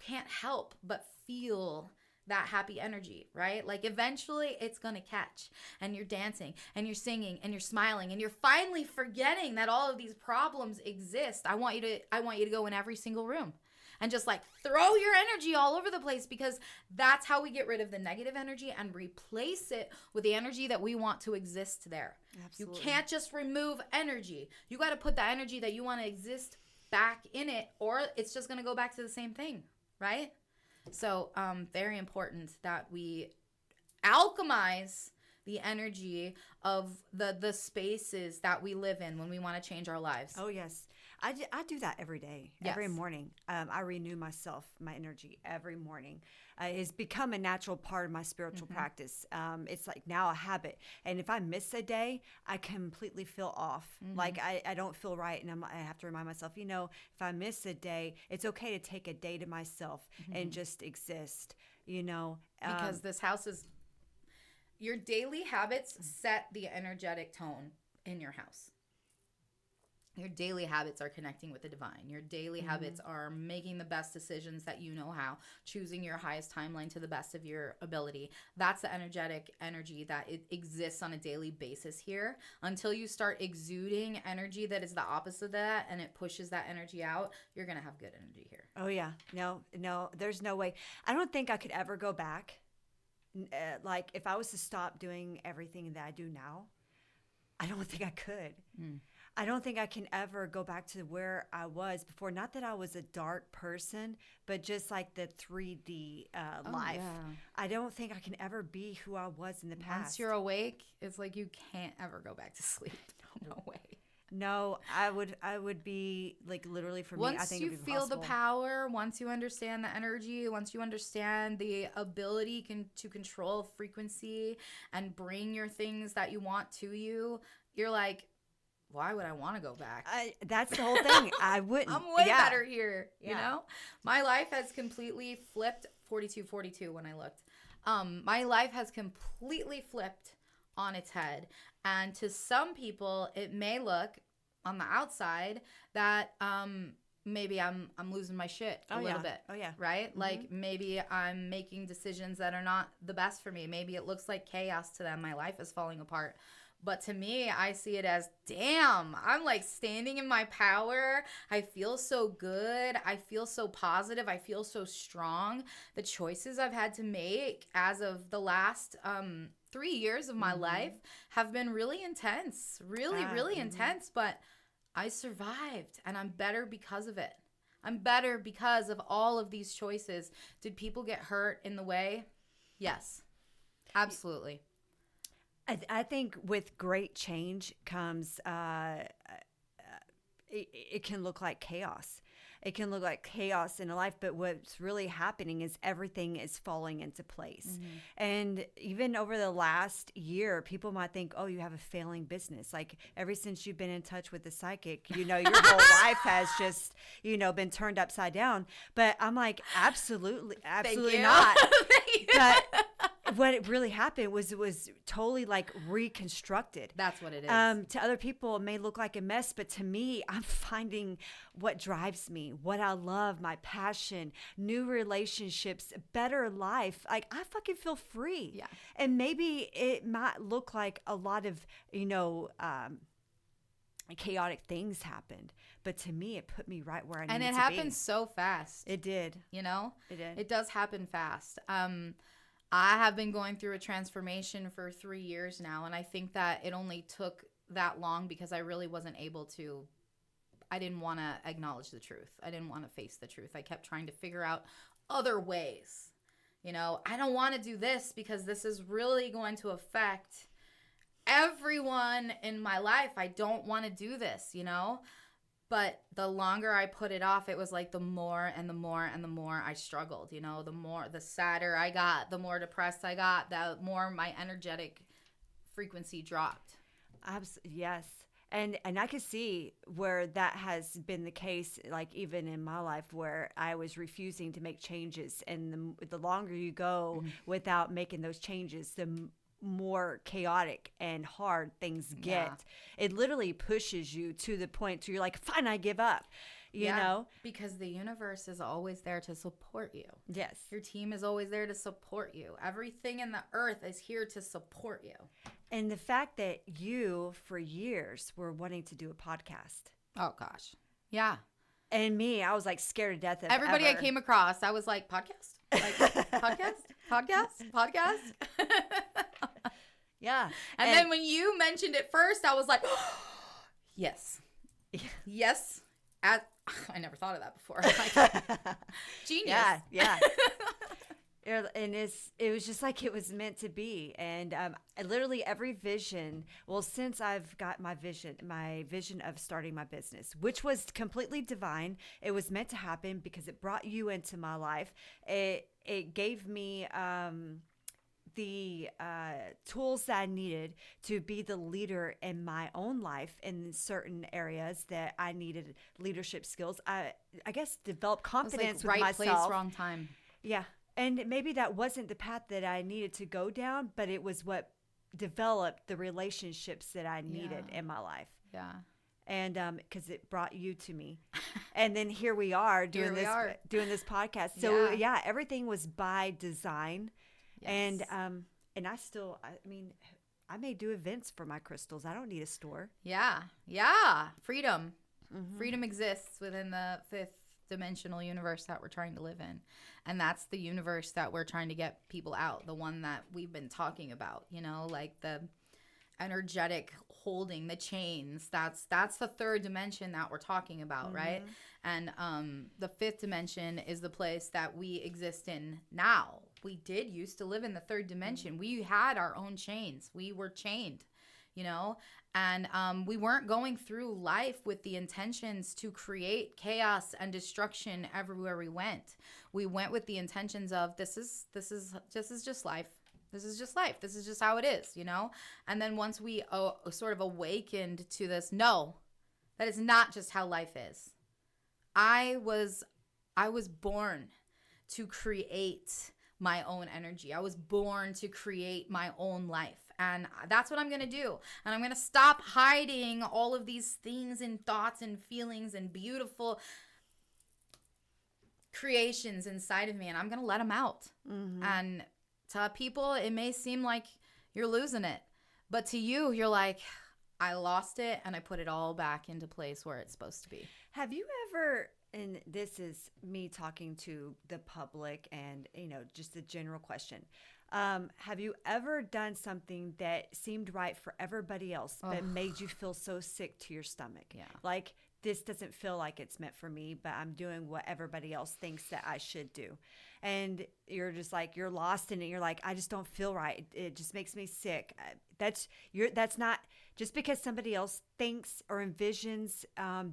can't help but feel that happy energy, right? Like eventually it's gonna catch, and you're dancing and you're singing and you're smiling and you're finally forgetting that all of these problems exist. I want you to go in every single room and just like throw your energy all over the place, because that's how we get rid of the negative energy and replace it with the energy that we want to exist there. Absolutely. You can't just remove energy. You got to put the energy that you want to exist back in it, or it's just going to go back to the same thing, right? So very important that we alchemize the energy of the spaces that we live in when we want to change our lives. Oh, yes. I do that every day, yes. Every morning. I renew myself, my energy every morning. It's become a natural part of my spiritual practice. It's like now a habit. And if I miss a day, I completely feel off. Like I don't feel right. And I have to remind myself, if I miss a day, it's okay to take a day to myself and just exist, Because this house is, your daily habits set the energetic tone in your house. Your daily habits are connecting with the divine. Your daily habits are making the best decisions that you know how, choosing your highest timeline to the best of your ability. That's the energetic energy that it exists on a daily basis here. Until you start exuding energy that is the opposite of that and it pushes that energy out, you're going to have good energy here. Oh, yeah. No, there's no way. I don't think I could ever go back. Like if I was to stop doing everything that I do now, I don't think I could. I don't think I can ever go back to where I was before. Not that I was a dark person, but just like the 3D life. Yeah. I don't think I can ever be who I was in the past. Once you're awake, it's like you can't ever go back to sleep. No way. No, I would be like literally for me. I think once you feel the power, once you understand the energy, once you understand the ability to control frequency and bring your things that you want to you, you're like, why would I want to go back? That's the whole thing. I wouldn't. I'm way better here. You know, my life has completely flipped. 42 when I looked. My life has completely flipped on its head. And to some people, it may look on the outside that maybe I'm losing my shit a little bit. Oh, yeah. Right? Like maybe I'm making decisions that are not the best for me. Maybe it looks like chaos to them. My life is falling apart. But to me, I see it as, damn, I'm like standing in my power. I feel so good. I feel so positive. I feel so strong. The choices I've had to make as of the last 3 years of my life have been really intense, really intense. But I survived, and I'm better because of it. I'm better because of all of these choices. Did people get hurt in the way? Yes, absolutely. I think with great change comes, it can look like chaos. It can look like chaos in a life, but what's really happening is everything is falling into place. And even over the last year, people might think, oh, you have a failing business. Like ever since you've been in touch with the psychic, your whole life has just, been turned upside down. But I'm like, absolutely not. But what it really happened was it was totally like reconstructed. That's what it is. To other people, it may look like a mess, but to me, I'm finding what drives me, what I love, my passion, new relationships, better life. Like, I fucking feel free. Yeah. And maybe it might look like a lot of, chaotic things happened, but to me, it put me right where I needed to be. And it happened so fast. It did. You know? It did. It does happen fast. I have been going through a transformation for 3 years now, and I think that it only took that long because I really wasn't able to. I didn't want to acknowledge the truth. I didn't want to face the truth. I kept trying to figure out other ways. I don't want to do this because this is really going to affect everyone in my life. I don't want to do this, But the longer I put it off, it was like the more and the more and the more I struggled, the sadder I got, the more depressed I got, the more my energetic frequency dropped. Yes. And I could see where that has been the case, like even in my life, where I was refusing to make changes. And the longer you go without making those changes, the more chaotic and hard things get. Yeah. It literally pushes you to the point where you're like, fine, I give up. You know? Because the universe is always there to support you. Yes. Your team is always there to support you. Everything in the earth is here to support you. And the fact that you, for years, were wanting to do a podcast. Oh, gosh. Yeah. And me, I was like scared to death of everybody I came across. I was like, podcast? Like, podcast? Yeah. And then when you mentioned it first, I was like, oh, yes. Yes. I never thought of that before. Like, genius. Yeah. And it was just like it was meant to be. And literally every vision, since I've got my vision of starting my business, which was completely divine. It was meant to happen because it brought you into my life. It gave me the tools that I needed to be the leader in my own life in certain areas that I needed leadership skills. I guess develop confidence with myself. Right place, wrong time. Yeah. And maybe that wasn't the path that I needed to go down, but it was what developed the relationships that I needed in my life. Yeah. And because it brought you to me. And then here we are doing this podcast. So everything was by design. Yes. And I may do events for my crystals. I don't need a store. Yeah. Freedom. Mm-hmm. Freedom exists within the fifth dimensional universe that we're trying to live in. And that's the universe that we're trying to get people out. The one that we've been talking about, like the energetic holding, the chains. That's the third dimension that we're talking about, right? And the fifth dimension is the place that we exist in now. We did used to live in the third dimension. We had our own chains. We were chained, and we weren't going through life with the intentions to create chaos and destruction everywhere we went. We went with the intentions of this is just life. This is just life. This is just how it is, And then once we sort of awakened to this, no, that is not just how life is. I was born to create my own energy. I was born to create my own life. And that's what I'm going to do. And I'm going to stop hiding all of these things and thoughts and feelings and beautiful creations inside of me. And I'm going to let them out. Mm-hmm. And to people, it may seem like you're losing it. But to you, you're like, I lost it and I put it all back into place where it's supposed to be. Have you ever, and this is me talking to the public and, just a general question. Have you ever done something that seemed right for everybody else, but made you feel so sick to your stomach? Yeah. Like, this doesn't feel like it's meant for me, but I'm doing what everybody else thinks that I should do. And you're just like, you're lost in it. You're like, I just don't feel right. It just makes me sick. That's not just because somebody else thinks or envisions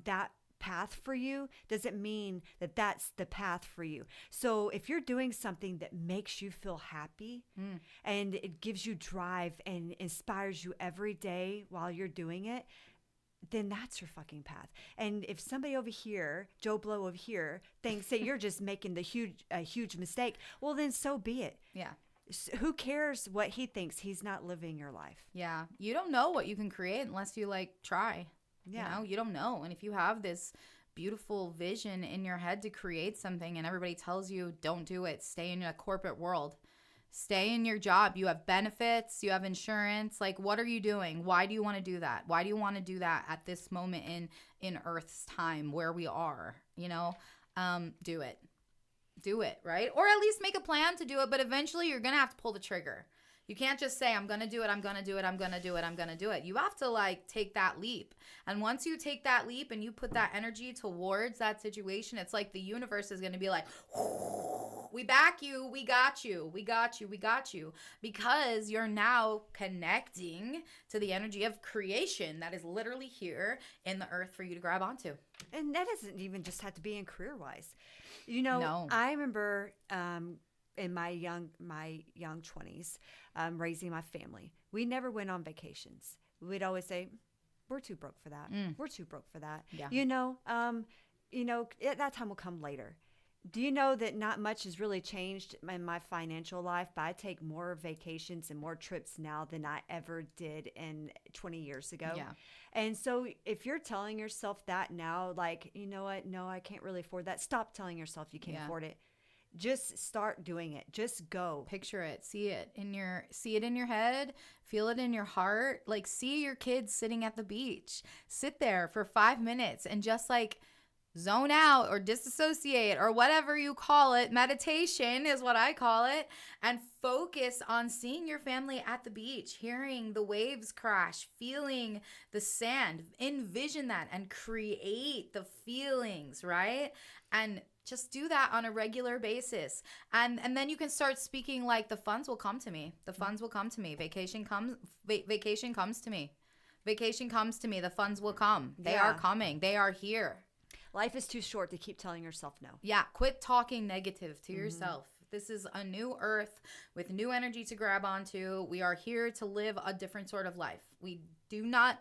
that path for you doesn't mean that that's the path for you. So if you're doing something that makes you feel happy and it gives you drive and inspires you every day while you're doing it, then that's your fucking path. And if somebody over here, Joe Blow over here, thinks that you're just making a huge mistake, well, then so be it. Yeah. Who cares what he thinks? He's not living your life. Yeah. You don't know what you can create unless you like try. Yeah. You know, you don't know. And if you have this beautiful vision in your head to create something and everybody tells you don't do it, stay in a corporate world, stay in your job, you have benefits, you have insurance, like what are you doing? Why do you want to do that? Why do you want to do that at this moment in Earth's time where we are? You know, do it. Do it, right? Or at least make a plan to do it, but eventually you're gonna have to pull the trigger. You can't just say, I'm gonna do it, I'm gonna do it, I'm gonna do it, I'm gonna do it. You have to like take that leap. And once you take that leap and you put that energy towards that situation, it's like the universe is gonna be like, we back you, we got you, we got you, we got you. Because you're now connecting to the energy of creation that is literally here in the earth for you to grab onto. And that doesn't even just have to be in career-wise. You know, No. I remember in my young 20s, raising my family. We never went on vacations. We'd always say, "We're too broke for that. We're too broke for that." Yeah. That time will come later. Do you know that not much has really changed in my financial life, but I take more vacations and more trips now than I ever did in 20 years ago. Yeah. And so if you're telling yourself that now, like, you know what? No, I can't really afford that. Stop telling yourself you can't afford it. Just start doing it. Just go. Picture it. See it in your head. Feel it in your heart. Like, see your kids sitting at the beach. Sit there for 5 minutes and just like zone out or disassociate or whatever you call it. Meditation is what I call it. And focus on seeing your family at the beach, hearing the waves crash, feeling the sand. Envision that and create the feelings, right? And just do that on a regular basis. And then you can start speaking like the funds will come to me. The funds will come to me. Vacation comes to me. Vacation comes to me. The funds will come. They are coming. They are here. Life is too short to keep telling yourself no. Yeah, quit talking negative to yourself. This is a new earth with new energy to grab onto. We are here to live a different sort of life. We do not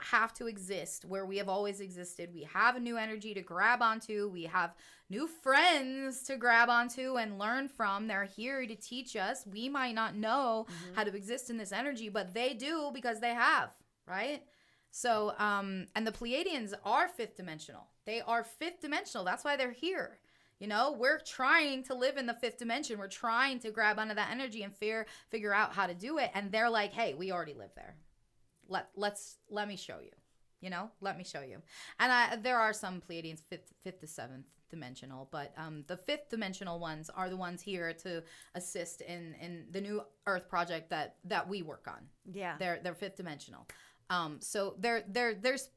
have to exist where we have always existed. We have a new energy to grab onto. We have new friends to grab onto and learn from. They're here to teach us. We might not know how to exist in this energy, but they do because they have, right? So, and the Pleiadians are fifth dimensional. They are fifth dimensional. That's why they're here. You know, we're trying to live in the fifth dimension. We're trying to grab onto that energy and figure out how to do it. And they're like, hey, we already live there. Let me show you. You know, let me show you. And there are some Pleiadians fifth to seventh dimensional, but the fifth dimensional ones are the ones here to assist in the new Earth project that we work on. Yeah, they're fifth dimensional. So there's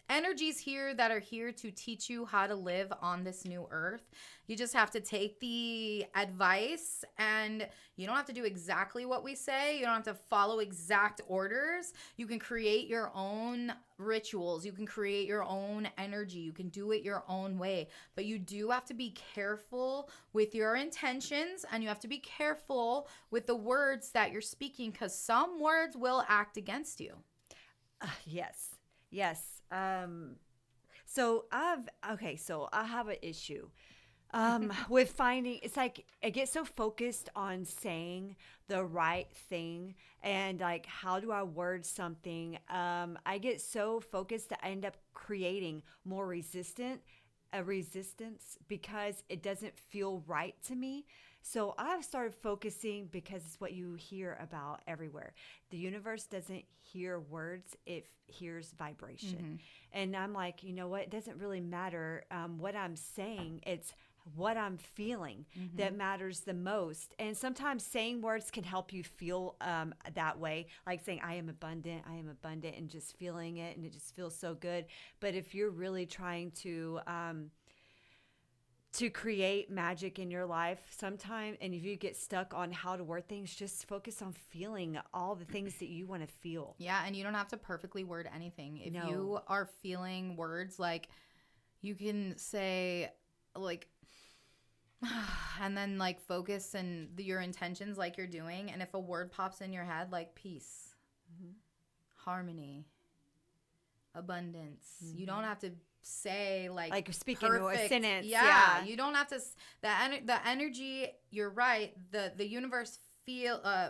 energies here that are here to teach you how to live on this new earth. You just have to take the advice, and you don't have to do exactly what we say. You don't have to follow exact orders. You can create your own rituals. You can create your own energy. You can do it your own way. But you do have to be careful with your intentions, and you have to be careful with the words that you're speaking, because some words will act against you. Yes. So I have an issue with finding, it's like I get so focused on saying the right thing and like, how do I word something? I get so focused that I end up creating more resistance because it doesn't feel right to me. So I've started focusing, because it's what you hear about everywhere. The universe doesn't hear words, it hears vibration. And I'm like, you know what? It doesn't really matter what I'm saying. It's what I'm feeling that matters the most. And sometimes saying words can help you feel that way, like saying, I am abundant, and just feeling it, and it just feels so good. But if you're really trying to create magic in your life sometime, and if you get stuck on how to word things, just focus on feeling all the things that you want to feel. Yeah, and you don't have to perfectly word anything. If you are feeling words, like, you can say like and then like focus and your intentions like you're doing, and if a word pops in your head like peace, harmony, abundance, you don't have to say like speaking a perfect sentence. Yeah, you don't have to the energy, you're right, the universe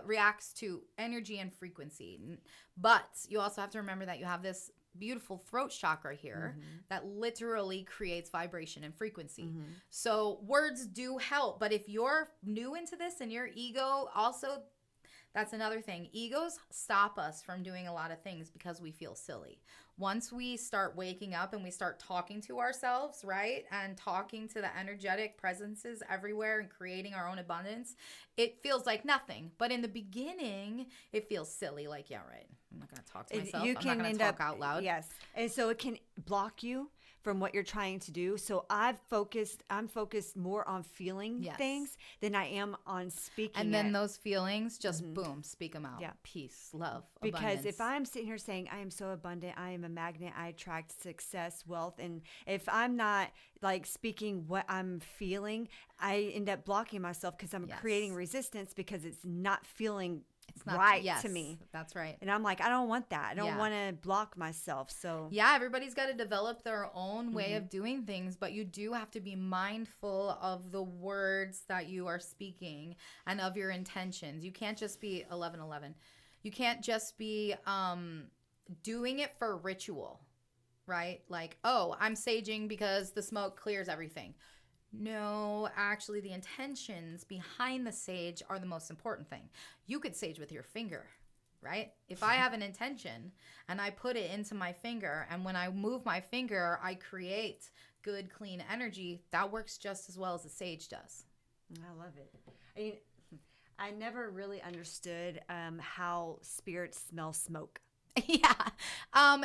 reacts to energy and frequency, but you also have to remember that you have this beautiful throat chakra here that literally creates vibration and frequency. So words do help, but if you're new into this and your ego also, that's another thing. Egos stop us from doing a lot of things because we feel silly. Once we start waking up and we start talking to ourselves, right? And talking to the energetic presences everywhere and creating our own abundance, it feels like nothing. But in the beginning, it feels silly. Like, yeah, right. I'm not going to talk to myself. I'm not going to talk out loud. Yes. And so it can block you from what you're trying to do. So I'm focused more on feeling things than I am on speaking. And then those feelings just boom, speak them out. Yeah. Peace, love, because abundance. if I'm sitting here saying I am so abundant, I am a magnet, I attract success, wealth, and if I'm not like speaking what I'm feeling, I end up blocking myself because I'm creating resistance because it's not feeling not right to me. That's right. And I'm like, I don't want that. I don't want to block myself. So yeah, everybody's got to develop their own way of doing things, but you do have to be mindful of the words that you are speaking and of your intentions. You can't just be 11:11. You can't just be doing it for ritual, right? Like, oh, I'm saging because the smoke clears everything. No, actually, the intentions behind the sage are the most important thing. You could sage with your finger, right? If I have an intention and I put it into my finger, and when I move my finger, I create good, clean energy, that works just as well as the sage does. I love it. I mean, I never really understood how spirits smell smoke. Yeah.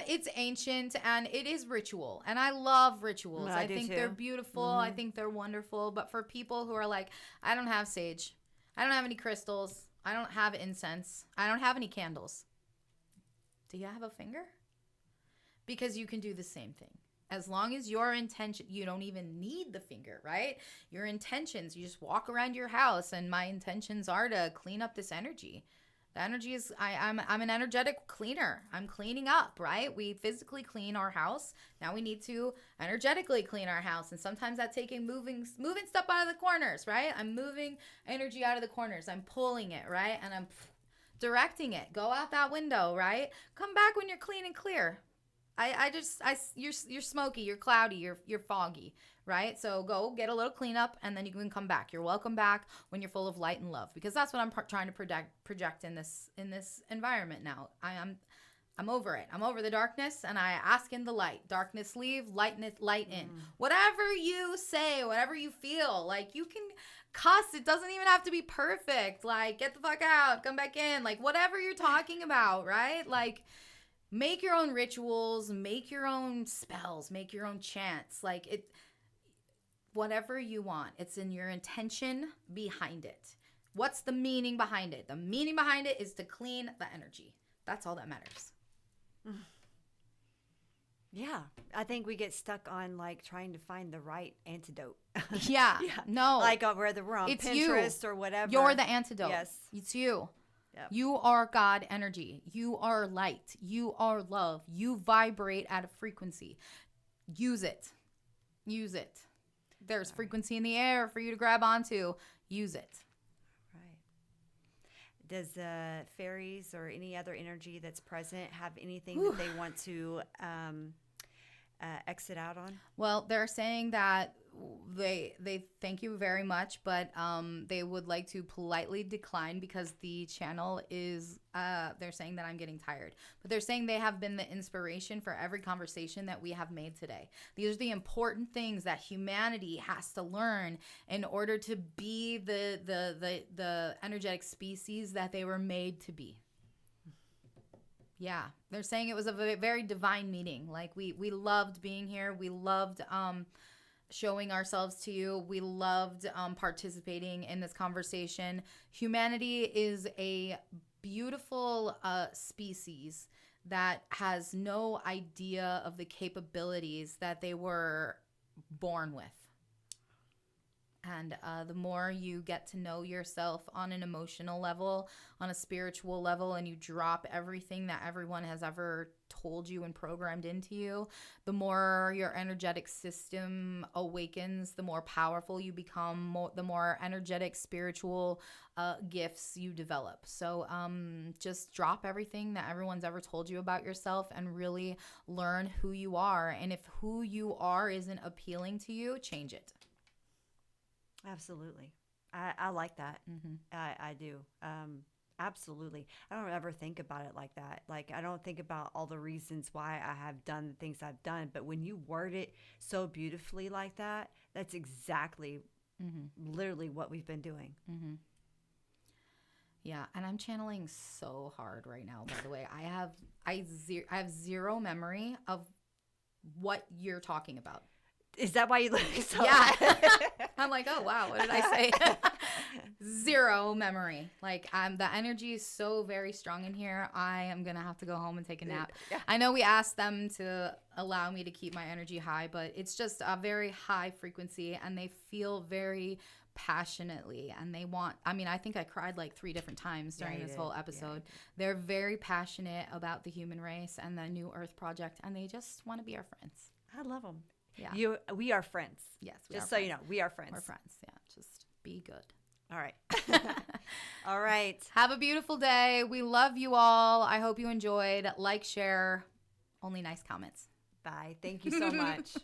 It's ancient and it is ritual. And I love rituals. I think they're beautiful. I think they're wonderful. But for people who are like, I don't have sage, I don't have any crystals, I don't have incense, I don't have any candles. Do you have a finger? Because you can do the same thing. As long as your intention, you don't even need the finger, right? Your intentions, you just walk around your house, and my intentions are to clean up this energy. The energy is, I'm an energetic cleaner. I'm cleaning up, right? We physically clean our house. Now we need to energetically clean our house. And sometimes that's taking moving stuff out of the corners, right? I'm moving energy out of the corners. I'm pulling it, right? And I'm directing it. Go out that window, right? Come back when you're clean and clear. You're smoky, you're cloudy, you're foggy, right? So go get a little cleanup, and then you can come back. You're welcome back when you're full of light and love, because that's what I'm trying to project in this environment now. I'm over it. I'm over the darkness, and I ask in the light. Darkness leave, light in. Whatever you say, whatever you feel, like you can cuss. It doesn't even have to be perfect. Like, get the fuck out, come back in, like whatever you're talking about, right? Like, make your own rituals, make your own spells, make your own chants. Like it, whatever you want. It's in your intention behind it. What's the meaning behind it? The meaning behind it is to clean the energy. That's all that matters. Yeah. I think we get stuck on like trying to find the right antidote. Yeah. No. Like whether we're on it's Pinterest you. or whatever. You're the antidote. Yes. It's you. Yep. You are God energy. You are light. You are love. You vibrate at a frequency. Use it. Use it. There's frequency in the air for you to grab onto. Use it. Right. Does fairies or any other energy that's present have anything that they want to exit out on? Well, they're saying that they thank you very much, but they would like to politely decline because the channel is they're saying that I'm getting tired, but they're saying they have been the inspiration for every conversation that we have made today. These are the important things that humanity has to learn in order to be the energetic species that they were made to be. Yeah, they're saying it was a very divine meeting. Like we loved being here. We loved showing ourselves to you. We loved participating in this conversation. Humanity is a beautiful species that has no idea of the capabilities that they were born with. And the more you get to know yourself on an emotional level, on a spiritual level, and you drop everything that everyone has ever told you and programmed into you, the more your energetic system awakens, the more powerful you become, the more energetic spiritual gifts you develop. So just drop everything that everyone's ever told you about yourself and really learn who you are. And if who you are isn't appealing to you, change it. Absolutely. I like that. I do. Absolutely. I don't ever think about it like that. Like, I don't think about all the reasons why I have done the things I've done. But when you word it so beautifully like that, that's exactly literally what we've been doing. Yeah, and I'm channeling so hard right now, by the way. I have zero memory of what you're talking about. Is that why you look so? Yeah. I'm like, oh, wow, what did I say? Zero memory. Like, the energy is so very strong in here. I am going to have to go home and take a nap. Yeah. I know we asked them to allow me to keep my energy high, but it's just a very high frequency, and they feel very passionately, and they want, I mean, I think I cried like 3 different times during this whole episode. They're very passionate about the human race and the New Earth Project, and they just want to be our friends. I love them. Yeah. We are friends. Yes. Just so you know, we are friends. We're friends. Yeah. Just be good. All right. All right. Have a beautiful day. We love you all. I hope you enjoyed. Like, share. Only nice comments. Bye. Thank you so much.